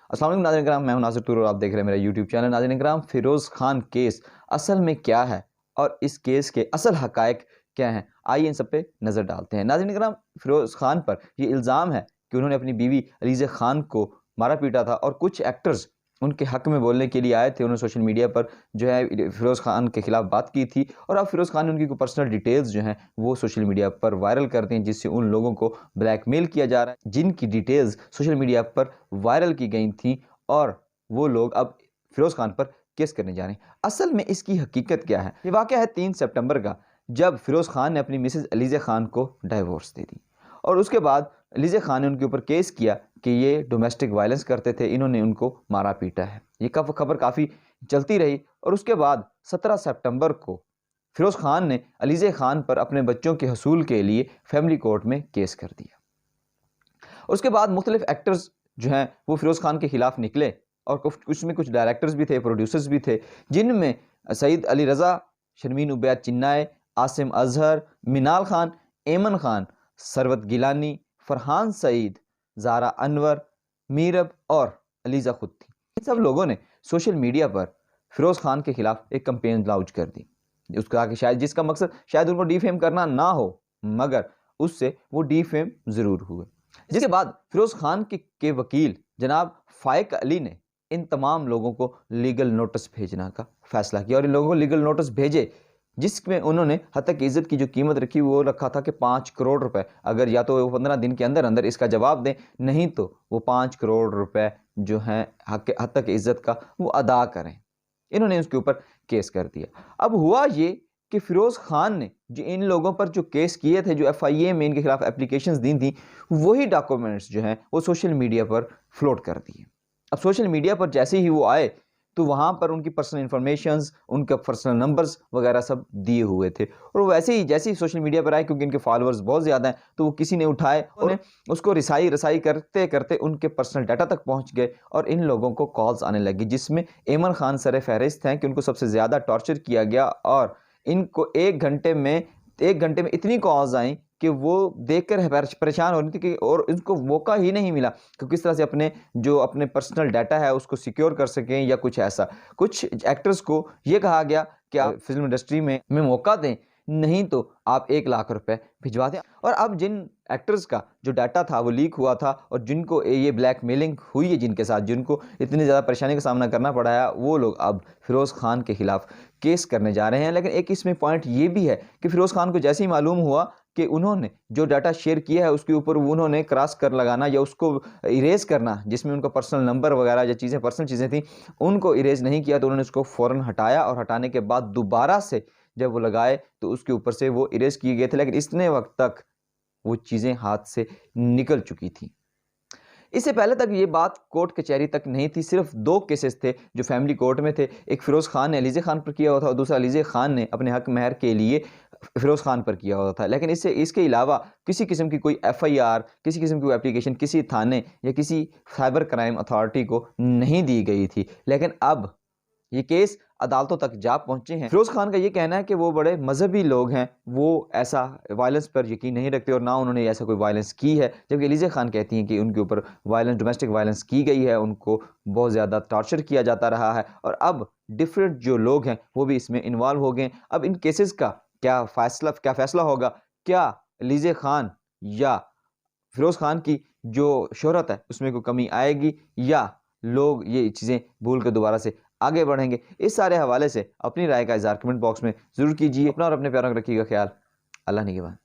अस्सलाम वालेकुम नाज़रीन किराम, मैं हूं नासिर तूर और आप देख रहे हैं मेरा यूट्यूब चैनल। नाज़रीन किराम, फ़िरोज़ खान केस असल में क्या है और इस केस के असल हक़ाइक़ क्या हैं, आइए इन सब पे नज़र डालते हैं। नाज़रीन किराम, फ़िरोज़ खान पर ये इल्ज़ाम है कि उन्होंने अपनी बीवी अलीज़ा खान को मारा पीटा था और कुछ एक्टर्स उनके हक़ में बोलने के लिए आए थे। उन्होंने सोशल मीडिया पर जो है फ़िरोज़ खान के ख़िलाफ़ बात की थी और अब फ़िरोज़ खान ने उनकी पर्सनल डिटेल्स जो हैं वो सोशल मीडिया पर वायरल कर दी हैं, जिससे उन लोगों को ब्लैकमेल किया जा रहा है जिनकी डिटेल्स सोशल मीडिया पर वायरल की गई थी और वो लोग अब फ़िरोज़ खान पर केस करने जा रहे हैं। असल में इसकी हकीकत क्या है? ये वाक़या है 3 सितंबर का, जब फ़िरोज़ खान ने अपनी मिसेज़ अलीज़ा खान को डाइवोर्स दे दी और उसके बाद अलीज़ा खान ने उनके ऊपर केस किया कि ये डोमेस्टिक वायलेंस करते थे, इन्होंने उनको मारा पीटा है। ये खबर काफ़ी चलती रही और उसके बाद 17 सितंबर को फ़िरोज़ खान ने अलीज़ा खान पर अपने बच्चों के हसूल के लिए फैमिली कोर्ट में केस कर दिया। उसके बाद मुख्तलिफ एक्टर्स जो हैं वो फ़िरोज़ खान के ख़िलाफ़ निकले और कुछ डायरेक्टर्स भी थे, प्रोड्यूसर्स भी थे, जिनमें सईद अली रज़ा, शर्मीन उबैद चिन्नाय, आसिम अज़हर, मिनाल खान, ऐमन खान, सरवत गिलानी, फ़रहान सईद, ज़ारा अनवर, मीरब और अलीज़ा खुद थी। इन सब लोगों ने सोशल मीडिया पर फ़िरोज़ खान के ख़िलाफ़ एक कैंपेन लॉन्च कर दी। उसका कि शायद जिसका मकसद शायद उनको डिफेम करना ना हो, मगर उससे वो डिफेम ज़रूर हुए। जिसके बाद फ़िरोज़ खान के वकील जनाब फ़ाइक अली ने इन तमाम लोगों को लीगल नोटिस भेजने का फ़ैसला किया और इन लोगों को लीगल नोटिस भेजे, जिसमें उन्होंने हद तक इज़्ज़त की जो कीमत रखी वो रखा था कि 5 करोड़ रुपए, अगर या तो वो 15 दिन के अंदर अंदर इसका जवाब दें, नहीं तो वो 5 करोड़ रुपए जो हैं हद तक इज़्ज़त का वो अदा करें। इन्होंने उसके ऊपर केस कर दिया। अब हुआ ये कि फ़िरोज़ खान ने जो इन लोगों पर जो केस किए थे, जो एफआईए में इनके खिलाफ एप्लीकेशंस दी थी, वही डॉक्यूमेंट्स जो हैं वो सोशल मीडिया पर फ्लोट कर दिए। अब सोशल मीडिया पर जैसे ही वो आए तो वहाँ पर उनकी पर्सनल इन्फॉर्मेशंस, उनके पर्सनल नंबर्स वगैरह सब दिए हुए थे और वैसे ही जैसे ही सोशल मीडिया पर आए, क्योंकि इनके फॉलोअर्स बहुत ज़्यादा हैं, तो वो किसी ने उठाए और उसको रसाई करते करते उनके पर्सनल डाटा तक पहुँच गए और इन लोगों को कॉल्स आने लगी, जिसमें ऐमन खान सर फहरिस्त हैं कि उनको सबसे ज़्यादा टॉर्चर किया गया और इनको एक घंटे में इतनी कॉल्स आई कि वो देखकर परेशान हो रही थी कि और इनको मौका ही नहीं मिला कि किस तरह से अपने पर्सनल डाटा है उसको सिक्योर कर सकें या कुछ ऐसा। कुछ एक्टर्स को ये कहा गया कि आप फिल्म इंडस्ट्री में मौका दें, नहीं तो आप 1 लाख रुपए भिजवा दें। और अब जिन एक्टर्स का जो डाटा था वो लीक हुआ था और जिनको ये ब्लैकमेलिंग हुई है, जिनके साथ जिनको इतनी ज़्यादा परेशानी का सामना करना पड़ा है, वो लोग अब फ़िरोज़ खान के ख़िलाफ़ केस करने जा रहे हैं। लेकिन एक इसमें पॉइंट ये भी है कि फ़िरोज़ खान को जैसे ही मालूम हुआ कि उन्होंने जो डाटा शेयर किया है उसके ऊपर उन्होंने क्रॉस कर लगाना या उसको इरेज करना, जिसमें उनका पर्सनल नंबर वगैरह या चीज़ें पर्सनल चीज़ें थी, उनको इरेज नहीं किया, तो उन्होंने उसको फ़ौरन हटाया और हटाने के बाद दोबारा से जब वो लगाए तो उसके ऊपर से वो इरेज किए गए थे, लेकिन इतने वक्त तक वो चीज़ें हाथ से निकल चुकी थी। इससे पहले तक ये बात कोर्ट कचहरी तक नहीं थी। सिर्फ 2 केसेस थे जो फैमिली कोर्ट में थे। एक फ़िरोज़ खान ने अलीज़ा खान पर किया हुआ था और दूसरा अलीज़ा खान ने अपने हक महर के लिए फ़िरोज़ खान पर किया हुआ था। लेकिन इसके अलावा किसी किस्म की कोई एफ़आईआर, किसी किस्म की कोई एप्लीकेशन किसी थाने या किसी साइबर क्राइम अथॉरिटी को नहीं दी गई थी। लेकिन अब ये केस अदालतों तक जा पहुंचे हैं। फ़िरोज़ खान का ये कहना है कि वो बड़े मज़हबी लोग हैं, वो ऐसा वायलेंस पर यकीन नहीं रखते और ना उन्होंने ऐसा कोई वायलेंस की है, जबकि अलीज़ा खान कहती हैं कि उनके ऊपर डोमेस्टिक वायलेंस की गई है, उनको बहुत ज़्यादा टॉर्चर किया जाता रहा है और अब डिफरेंट जो लोग हैं वो भी इसमें इन्वॉल्व हो गए। अब इन केसेस का क्या फ़ैसला होगा? क्या अलीज़ा खान या फ़िरोज़ खान की जो शोहरत है उसमें कोई कमी आएगी या लोग ये चीज़ें भूल कर दोबारा से आगे बढ़ेंगे? इस सारे हवाले से अपनी राय का इज़हार कमेंट बॉक्स में ज़रूर कीजिए। अपना और अपने प्यारों का रखिएगा ख्याल। अल्लाह निगहबान।